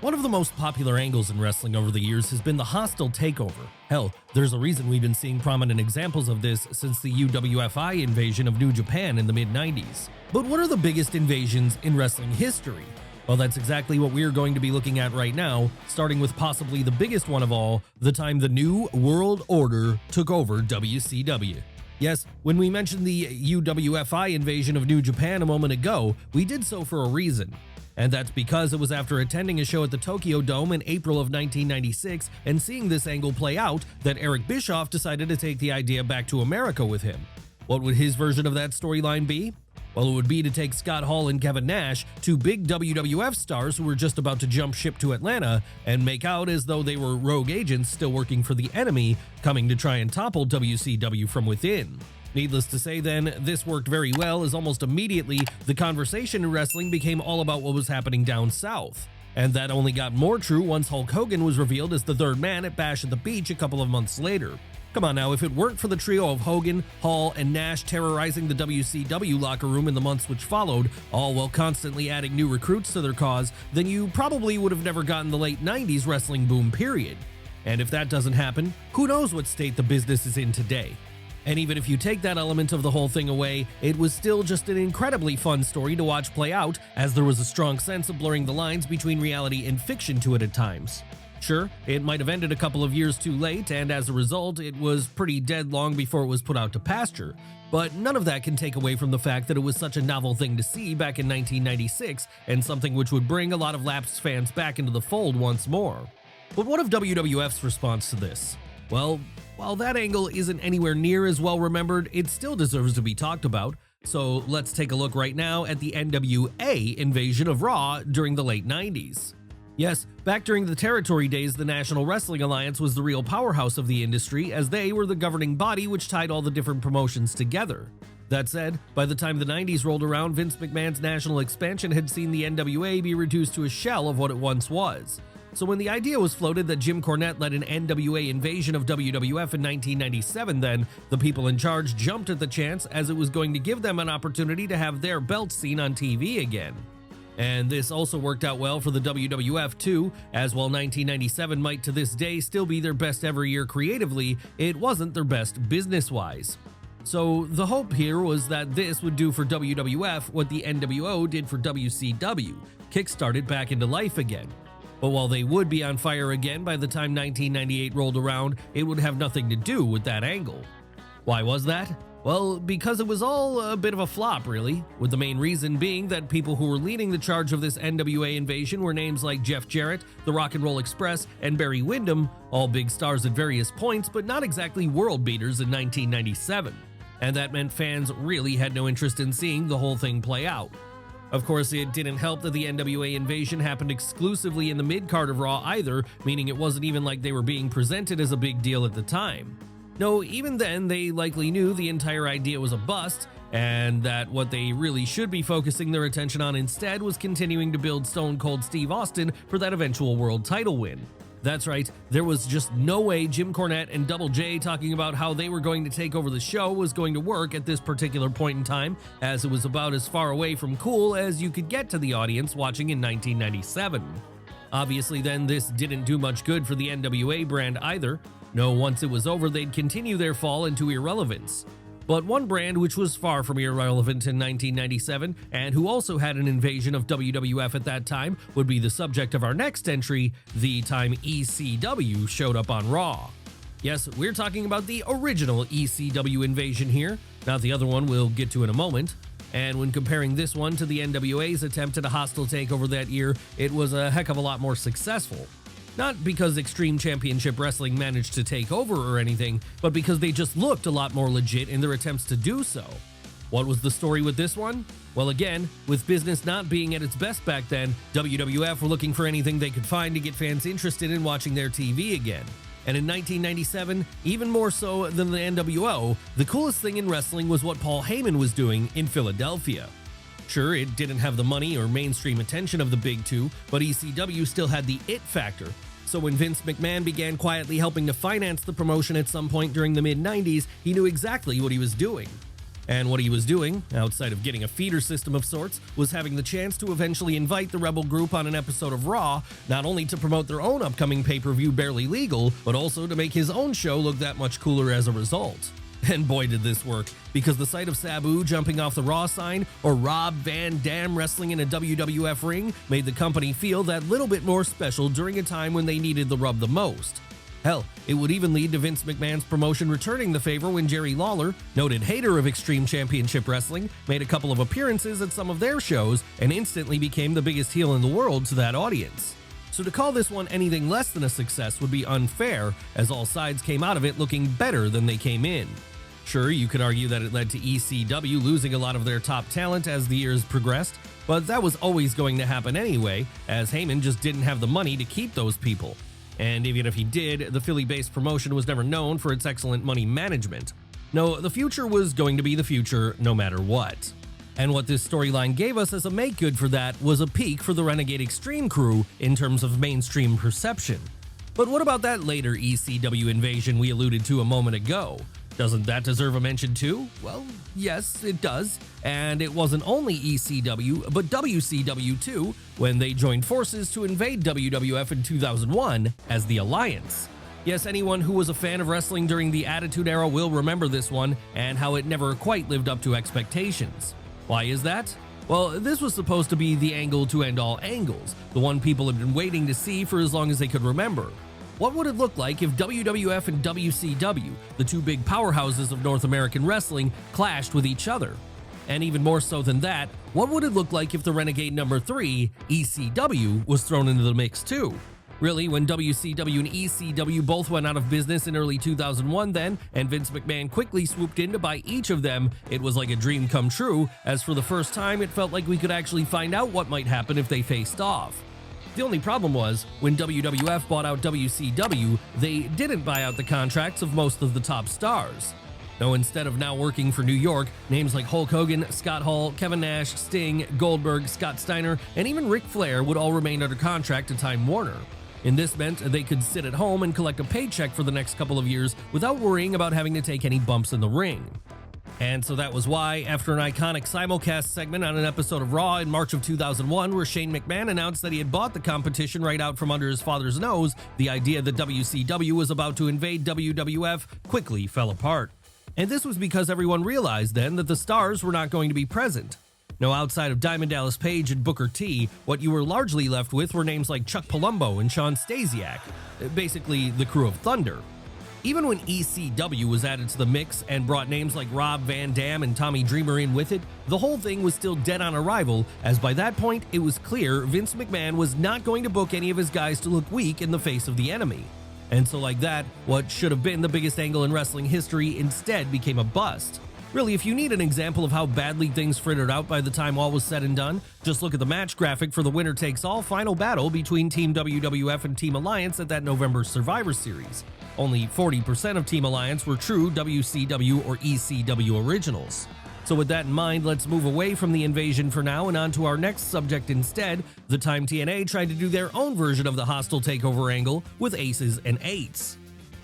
One of the most popular angles in wrestling over the years has been the hostile takeover. Hell, there's a reason we've been seeing prominent examples of this since the UWFI invasion of New Japan in the mid-90s. But what are the biggest invasions in wrestling history? Well, that's exactly what we're going to be looking at right now, starting with possibly the biggest one of all, the time the New World Order took over WCW. Yes, when we mentioned the UWFI invasion of New Japan a moment ago, we did so for a reason. And that's because it was after attending a show at the Tokyo Dome in April of 1996 and seeing this angle play out that Eric Bischoff decided to take the idea back to America with him. What would his version of that storyline be? Well, it would be to take Scott Hall and Kevin Nash, two big WWF stars who were just about to jump ship to Atlanta, and make out as though they were rogue agents still working for the enemy, coming to try and topple WCW from within. Needless to say then, this worked very well as almost immediately the conversation in wrestling became all about what was happening down south. And that only got more true once Hulk Hogan was revealed as the third man at Bash at the Beach a couple of months later. Come on now, if it weren't for the trio of Hogan, Hall, and Nash terrorizing the WCW locker room in the months which followed, all while constantly adding new recruits to their cause, then you probably would have never gotten the late 90s wrestling boom period. And if that doesn't happen, who knows what state the business is in today. And even if you take that element of the whole thing away, it was still just an incredibly fun story to watch play out, as there was a strong sense of blurring the lines between reality and fiction to it at times. Sure, it might have ended a couple of years too late, and as a result, it was pretty dead long before it was put out to pasture, but none of that can take away from the fact that it was such a novel thing to see back in 1996, and something which would bring a lot of lapsed fans back into the fold once more. But what of WWF's response to this? Well, while that angle isn't anywhere near as well remembered, it still deserves to be talked about, so let's take a look right now at the NWA invasion of Raw during the late 90s. Yes, back during the territory days, the National Wrestling Alliance was the real powerhouse of the industry, as they were the governing body which tied all the different promotions together. That said, by the time the 90s rolled around, Vince McMahon's national expansion had seen the NWA be reduced to a shell of what it once was. So when the idea was floated that Jim Cornette led an NWA invasion of WWF in 1997, then, the people in charge jumped at the chance, as it was going to give them an opportunity to have their belt seen on TV again. And this also worked out well for the WWF too, as while 1997 might to this day still be their best ever year creatively, it wasn't their best business-wise. So the hope here was that this would do for WWF what the NWO did for WCW, kickstart it back into life again. But while they would be on fire again by the time 1998 rolled around, it would have nothing to do with that angle. Why was that? Well, because it was all a bit of a flop, really, with the main reason being that people who were leading the charge of this NWA invasion were names like Jeff Jarrett, the Rock and Roll Express, and Barry Windham, all big stars at various points, but not exactly world beaters in 1997. And that meant fans really had no interest in seeing the whole thing play out. Of course, it didn't help that the NWA invasion happened exclusively in the mid-card of Raw either, meaning it wasn't even like they were being presented as a big deal at the time. No, even then, they likely knew the entire idea was a bust, and that what they really should be focusing their attention on instead was continuing to build Stone Cold Steve Austin for that eventual world title win. That's right, there was just no way Jim Cornette and Double J talking about how they were going to take over the show was going to work at this particular point in time, as it was about as far away from cool as you could get to the audience watching in 1997. Obviously then, this didn't do much good for the NWA brand either. No, once it was over, they'd continue their fall into irrelevance. But one brand which was far from irrelevant in 1997, and who also had an invasion of WWF at that time, would be the subject of our next entry, the time ECW showed up on Raw. Yes, we're talking about the original ECW invasion here, not the other one we'll get to in a moment. And when comparing this one to the NWA's attempt at a hostile takeover that year, it was a heck of a lot more successful. Not because Extreme Championship Wrestling managed to take over or anything, but because they just looked a lot more legit in their attempts to do so. What was the story with this one? Well, again, with business not being at its best back then, WWF were looking for anything they could find to get fans interested in watching their TV again. And in 1997, even more so than the NWO, the coolest thing in wrestling was what Paul Heyman was doing in Philadelphia. Sure, it didn't have the money or mainstream attention of the big two, but ECW still had the it factor. So when Vince McMahon began quietly helping to finance the promotion at some point during the mid-90s, he knew exactly what he was doing. And what he was doing, outside of getting a feeder system of sorts, was having the chance to eventually invite the Rebel group on an episode of Raw, not only to promote their own upcoming pay-per-view Barely Legal, but also to make his own show look that much cooler as a result. And boy did this work, because the sight of Sabu jumping off the Raw sign or Rob Van Dam wrestling in a WWF ring made the company feel that little bit more special during a time when they needed the rub the most. Hell, it would even lead to Vince McMahon's promotion returning the favor when Jerry Lawler, noted hater of Extreme Championship Wrestling, made a couple of appearances at some of their shows and instantly became the biggest heel in the world to that audience. So to call this one anything less than a success would be unfair, as all sides came out of it looking better than they came in. Sure, you could argue that it led to ECW losing a lot of their top talent as the years progressed, but that was always going to happen anyway, as Heyman just didn't have the money to keep those people. And even if he did, the Philly-based promotion was never known for its excellent money management. No, the future was going to be the future no matter what. And what this storyline gave us as a make-good for that was a peak for the Renegade Extreme crew in terms of mainstream perception. But what about that later ECW invasion we alluded to a moment ago? Doesn't that deserve a mention too? Well, yes, it does. And it wasn't only ECW, but WCW too, when they joined forces to invade WWF in 2001 as the Alliance. Yes, anyone who was a fan of wrestling during the Attitude Era will remember this one and how it never quite lived up to expectations. Why is that? Well, this was supposed to be the angle to end all angles, the one people had been waiting to see for as long as they could remember. What would it look like if WWF and WCW, the two big powerhouses of North American wrestling, clashed with each other? And even more so than that, what would it look like if the Renegade number 3, ECW, was thrown into the mix too? Really, when WCW and ECW both went out of business in early 2001 then, and Vince McMahon quickly swooped in to buy each of them, it was like a dream come true, as for the first time it felt like we could actually find out what might happen if they faced off. The only problem was, when WWF bought out WCW, they didn't buy out the contracts of most of the top stars. No, instead of now working for New York, names like Hulk Hogan, Scott Hall, Kevin Nash, Sting, Goldberg, Scott Steiner, and even Ric Flair would all remain under contract to Time Warner. And this meant they could sit at home and collect a paycheck for the next couple of years without worrying about having to take any bumps in the ring. And so that was why, after an iconic simulcast segment on an episode of Raw in March of 2001 where Shane McMahon announced that he had bought the competition right out from under his father's nose, the idea that WCW was about to invade WWF quickly fell apart. And this was because everyone realized then that the stars were not going to be present. No, outside of Diamond Dallas Page and Booker T, what you were largely left with were names like Chuck Palumbo and Shawn Stasiak, basically the crew of Thunder. Even when ECW was added to the mix and brought names like Rob Van Dam and Tommy Dreamer in with it, the whole thing was still dead on arrival, as by that point it was clear Vince McMahon was not going to book any of his guys to look weak in the face of the enemy. And so like that, what should have been the biggest angle in wrestling history instead became a bust. Really, if you need an example of how badly things frittered out by the time all was said and done, just look at the match graphic for the winner-takes-all final battle between Team WWF and Team Alliance at that November Survivor Series. Only 40% of Team Alliance were true WCW or ECW originals. So with that in mind, let's move away from the invasion for now and on to our next subject instead, the time TNA tried to do their own version of the hostile takeover angle with aces and eights.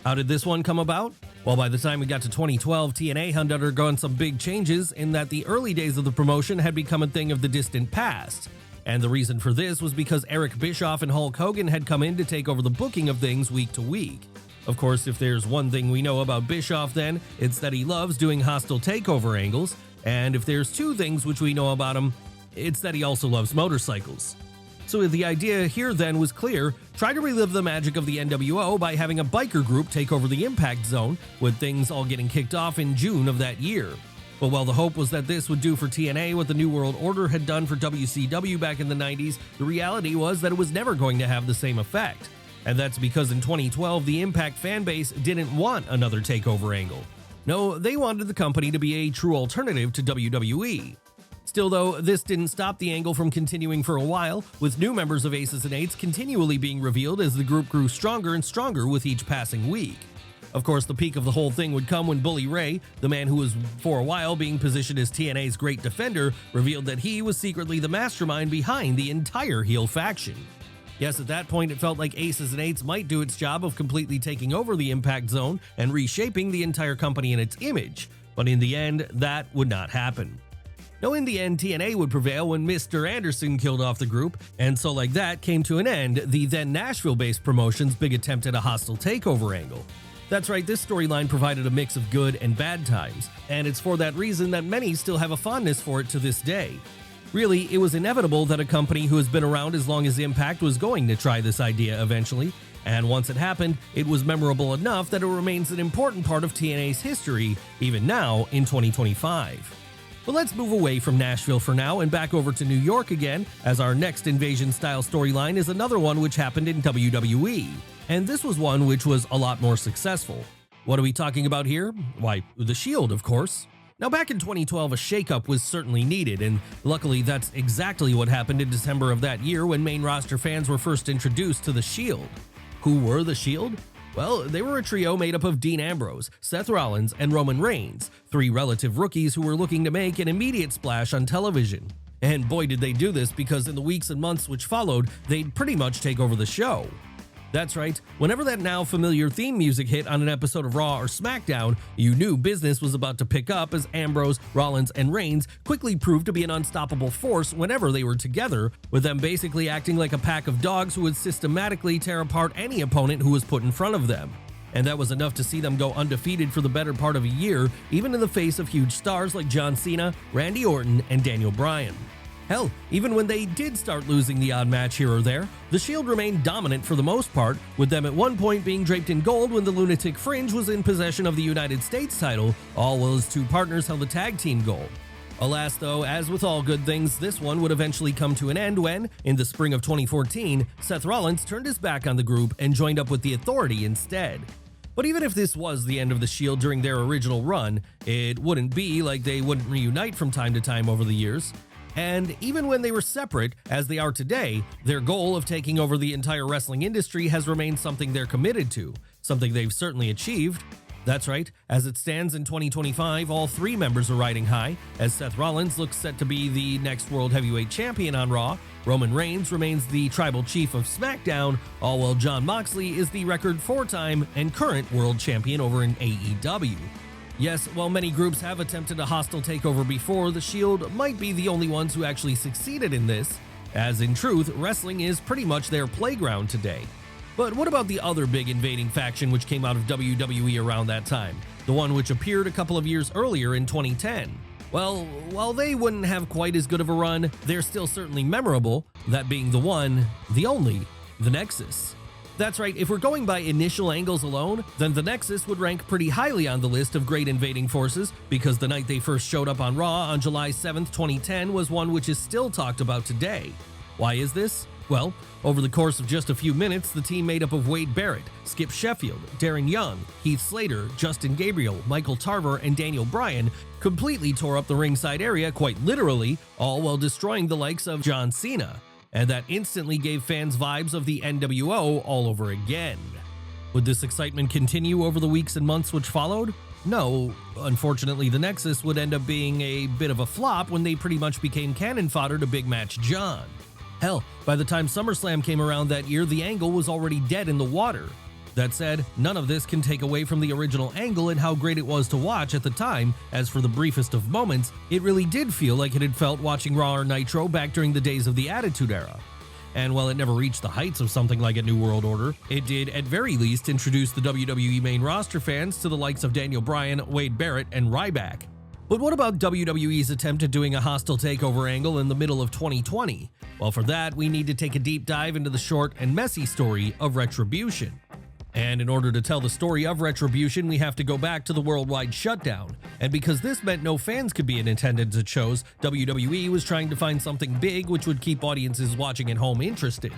How did this one come about? Well, by the time we got to 2012, TNA had undergone some big changes in that the early days of the promotion had become a thing of the distant past. And the reason for this was because Eric Bischoff and Hulk Hogan had come in to take over the booking of things week to week. Of course, if there's one thing we know about Bischoff then, it's that he loves doing hostile takeover angles, and if there's two things which we know about him, it's that he also loves motorcycles. So the idea here then was clear: try to relive the magic of the NWO by having a biker group take over the Impact Zone, with things all getting kicked off in June of that year. But while the hope was that this would do for TNA what the New World Order had done for WCW back in the 90s, the reality was that it was never going to have the same effect. And that's because in 2012, the Impact fanbase didn't want another takeover angle. No, they wanted the company to be a true alternative to WWE. Still though, this didn't stop the angle from continuing for a while, with new members of Aces and Eights continually being revealed as the group grew stronger and stronger with each passing week. Of course, the peak of the whole thing would come when Bully Ray, the man who was for a while being positioned as TNA's great defender, revealed that he was secretly the mastermind behind the entire heel faction. Yes, at that point it felt like Aces and Eights might do its job of completely taking over the Impact Zone and reshaping the entire company and its image. But in the end, that would not happen. No, in the end, TNA would prevail when Mr. Anderson killed off the group, and so like that came to an end the then Nashville-based promotion's big attempt at a hostile takeover angle. That's right, this storyline provided a mix of good and bad times, and it's for that reason that many still have a fondness for it to this day. Really, it was inevitable that a company who has been around as long as Impact was going to try this idea eventually, and once it happened, it was memorable enough that it remains an important part of TNA's history, even now in 2025. But let's move away from Nashville for now and back over to New York again, as our next Invasion-style storyline is another one which happened in WWE. And this was one which was a lot more successful. What are we talking about here? Why, The Shield, of course. Now, back in 2012, a shakeup was certainly needed, and luckily that's exactly what happened in December of that year when main roster fans were first introduced to The Shield. Who were The Shield? Well, they were a trio made up of Dean Ambrose, Seth Rollins, and Roman Reigns, three relative rookies who were looking to make an immediate splash on television. And boy did they do this, because in the weeks and months which followed, they'd pretty much take over the show. That's right, whenever that now familiar theme music hit on an episode of Raw or SmackDown, you knew business was about to pick up, as Ambrose, Rollins, and Reigns quickly proved to be an unstoppable force whenever they were together, with them basically acting like a pack of dogs who would systematically tear apart any opponent who was put in front of them. And that was enough to see them go undefeated for the better part of a year, even in the face of huge stars like John Cena, Randy Orton, and Daniel Bryan. Hell, even when they did start losing the odd match here or there, the Shield remained dominant for the most part, with them at one point being draped in gold when the Lunatic Fringe was in possession of the United States title, all while his two partners held the tag team gold. Alas though, as with all good things, this one would eventually come to an end when, in the spring of 2014, Seth Rollins turned his back on the group and joined up with the Authority instead. But even if this was the end of the Shield during their original run, it wouldn't be like they wouldn't reunite from time to time over the years. And even when they were separate, as they are today, their goal of taking over the entire wrestling industry has remained something they're committed to, something they've certainly achieved. That's right, as it stands in 2025, all three members are riding high, as Seth Rollins looks set to be the next World Heavyweight Champion on Raw, Roman Reigns remains the Tribal Chief of SmackDown, all while Jon Moxley is the record four-time and current World Champion over in AEW. Yes, while many groups have attempted a hostile takeover before, the Shield might be the only ones who actually succeeded in this, as in truth, wrestling is pretty much their playground today. But what about the other big invading faction which came out of WWE around that time, the one which appeared a couple of years earlier in 2010? Well, while they wouldn't have quite as good of a run, they're still certainly memorable, that being the one, the only, the Nexus. That's right, if we're going by initial angles alone, then the Nexus would rank pretty highly on the list of great invading forces, because the night they first showed up on Raw on July 7th, 2010 was one which is still talked about today. Why is this? Well, over the course of just a few minutes, the team made up of Wade Barrett, Skip Sheffield, Darren Young, Heath Slater, Justin Gabriel, Michael Tarver, and Daniel Bryan completely tore up the ringside area, quite literally, all while destroying the likes of John Cena. And that instantly gave fans vibes of the NWO all over again. Would this excitement continue over the weeks and months which followed? No, unfortunately the Nexus would end up being a bit of a flop when they pretty much became cannon fodder to Big Match John. Hell, by the time SummerSlam came around that year, the angle was already dead in the water. That said, none of this can take away from the original angle and how great it was to watch at the time, as for the briefest of moments, it really did feel like it had felt watching Raw or Nitro back during the days of the Attitude Era. And while it never reached the heights of something like a New World Order, it did at very least introduce the WWE main roster fans to the likes of Daniel Bryan, Wade Barrett, and Ryback. But what about WWE's attempt at doing a hostile takeover angle in the middle of 2020? Well, for that, we need to take a deep dive into the short and messy story of Retribution. And in order to tell the story of Retribution, we have to go back to the worldwide shutdown. And because this meant no fans could be in attendance at shows, WWE was trying to find something big which would keep audiences watching at home interested.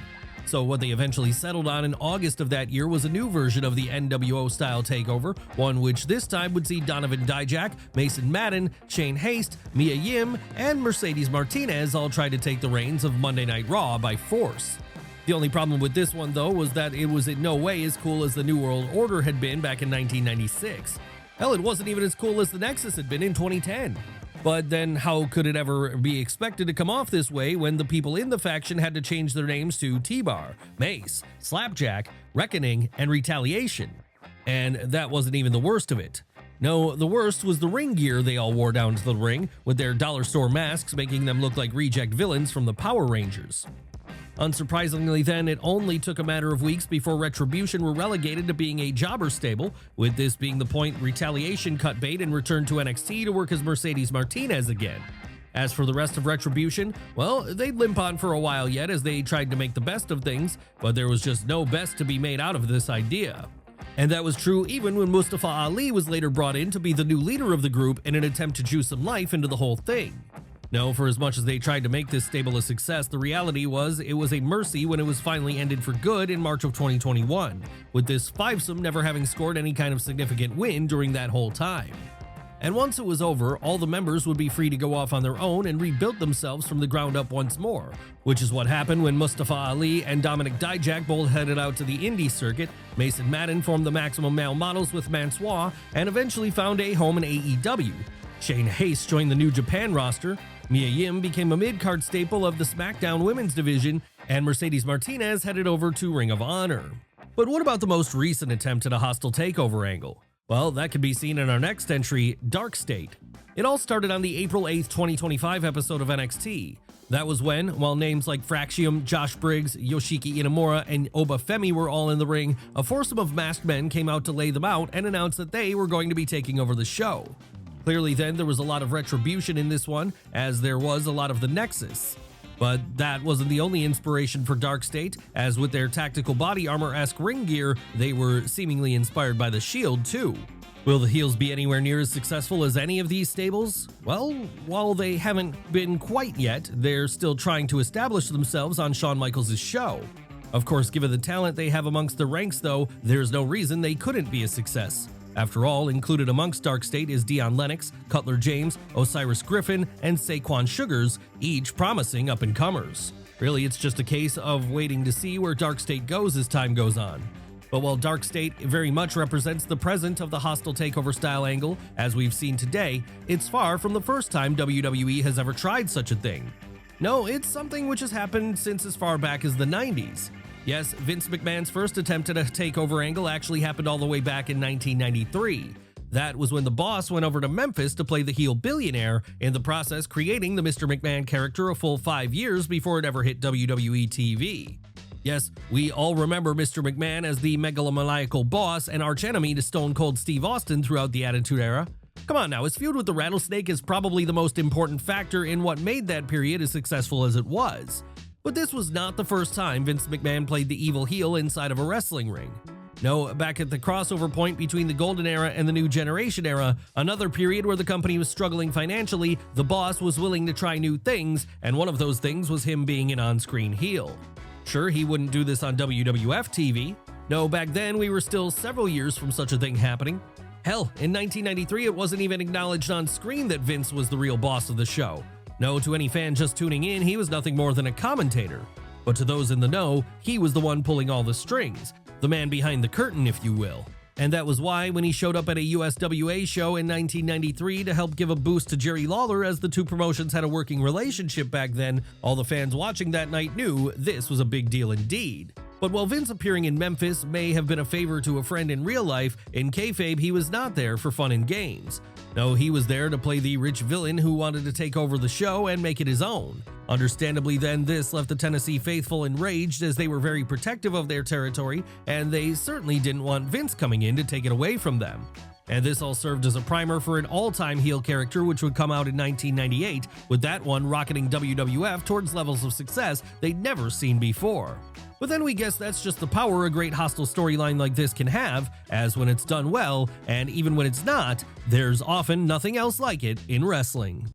So what they eventually settled on in August of that year was a new version of the NWO-style takeover, one which this time would see Donovan Dijak, Mason Madden, Shane Haste, Mia Yim, and Mercedes Martinez all try to take the reins of Monday Night Raw by force. The only problem with this one, though, was that it was in no way as cool as the New World Order had been back in 1996. Hell, it wasn't even as cool as the Nexus had been in 2010. But then how could it ever be expected to come off this way when the people in the faction had to change their names to T-Bar, Mace, Slapjack, Reckoning, and Retaliation? And that wasn't even the worst of it. No, the worst was the ring gear they all wore down to the ring, with their dollar store masks making them look like reject villains from the Power Rangers. Unsurprisingly then, it only took a matter of weeks before Retribution were relegated to being a jobber stable, with this being the point Retaliation cut bait and returned to NXT to work as Mercedes Martinez again. As for the rest of Retribution, well, they'd limp on for a while yet as they tried to make the best of things, but there was just no best to be made out of this idea. And that was true even when Mustafa Ali was later brought in to be the new leader of the group in an attempt to juice some life into the whole thing. No, for as much as they tried to make this stable a success, the reality was it was a mercy when it was finally ended for good in March of 2021, with this fivesome never having scored any kind of significant win during that whole time. And once it was over, all the members would be free to go off on their own and rebuild themselves from the ground up once more, which is what happened when Mustafa Ali and Dominic Dijak both headed out to the indie circuit, Mason Madden formed the Maximum Male Models with Mansoor, and eventually found a home in AEW. Shayna Hayes joined the New Japan roster, Mia Yim became a mid-card staple of the SmackDown Women's division, and Mercedes Martinez headed over to Ring of Honor. But what about the most recent attempt at a hostile takeover angle? Well, that could be seen in our next entry, Dark State. It all started on the April 8th, 2025 episode of NXT. That was when, while names like Fraxium, Josh Briggs, Yoshiki Inamura, and Oba Femi were all in the ring, a foursome of masked men came out to lay them out and announced that they were going to be taking over the show. Clearly then, there was a lot of Retribution in this one, as there was a lot of the Nexus. But that wasn't the only inspiration for Dark State, as with their tactical body armor-esque ring gear, they were seemingly inspired by the Shield too. Will the heels be anywhere near as successful as any of these stables? Well, while they haven't been quite yet, they're still trying to establish themselves on Shawn Michaels' show. Of course, given the talent they have amongst the ranks though, there's no reason they couldn't be a success. After all, included amongst Dark State is Dion Lennox, Cutler James, Osiris Griffin, and Saquon Sugars, each promising up-and-comers. Really, it's just a case of waiting to see where Dark State goes as time goes on. But while Dark State very much represents the present of the hostile takeover style angle, as we've seen today, it's far from the first time WWE has ever tried such a thing. No, it's something which has happened since as far back as the 90s. Yes, Vince McMahon's first attempt at a takeover angle actually happened all the way back in 1993. That was when the boss went over to Memphis to play the heel billionaire, in the process creating the Mr. McMahon character a full 5 years before it ever hit WWE TV. Yes, we all remember Mr. McMahon as the megalomaniacal boss and archenemy to Stone Cold Steve Austin throughout the Attitude Era. Come on now, his feud with the Rattlesnake is probably the most important factor in what made that period as successful as it was. But this was not the first time Vince McMahon played the evil heel inside of a wrestling ring. No, back at the crossover point between the Golden Era and the New Generation Era, another period where the company was struggling financially, the boss was willing to try new things, and one of those things was him being an on-screen heel. Sure, he wouldn't do this on WWF TV. No, back then we were still several years from such a thing happening. Hell, in 1993 it wasn't even acknowledged on screen that Vince was the real boss of the show. No, to any fan just tuning in, he was nothing more than a commentator. But to those in the know, he was the one pulling all the strings, the man behind the curtain, if you will. And that was why, when he showed up at a USWA show in 1993 to help give a boost to Jerry Lawler as the two promotions had a working relationship back then, all the fans watching that night knew this was a big deal indeed. But while Vince appearing in Memphis may have been a favor to a friend in real life, in kayfabe he was not there for fun and games. No, he was there to play the rich villain who wanted to take over the show and make it his own. Understandably then, this left the Tennessee faithful enraged as they were very protective of their territory, and they certainly didn't want Vince coming in to take it away from them. And this all served as a primer for an all-time heel character which would come out in 1998, with that one rocketing WWF towards levels of success they'd never seen before. But then we guess that's just the power a great hostile storyline like this can have, as when it's done well, and even when it's not, there's often nothing else like it in wrestling.